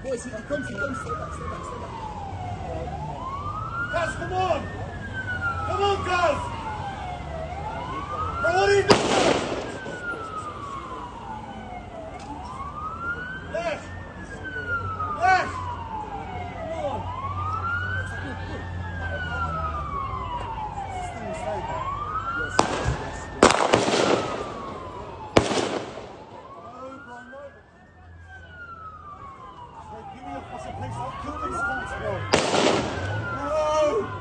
Boys, he comes, stay back, stay back, stay back. Guys, come on! Come on, guys! Bro, what are you doing? Left! Left! Come on! Stay inside, man. Yes, yes, yes. No, bro, no. Bro, give me a fucking place. I'll kill these cunts, bro. Bro!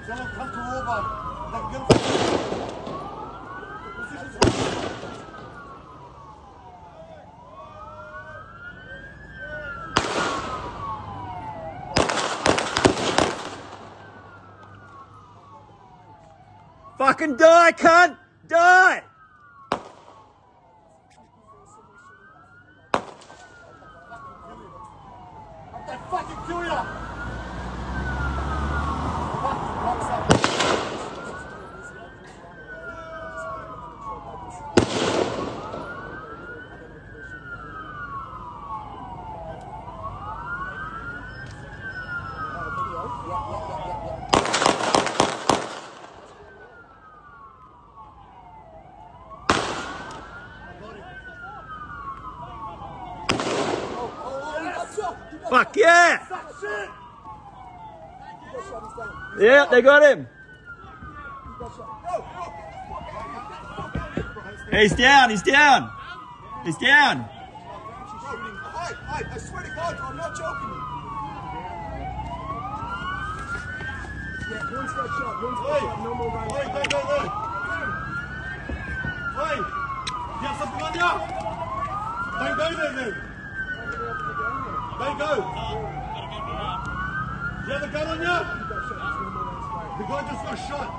Someone come to Orban. Like, get Fucking die, cunt! Die! I fucking kill ya! Fuck yeah! That shit! Yeah, they got him. He's down, he's down. He's down. I swear to God, I'm not joking. Yeah, one step shot, no more rounds. Wait. Wait! You have something on you? Don't go there then. Don't go. You have a gun on you? The guy just got shot.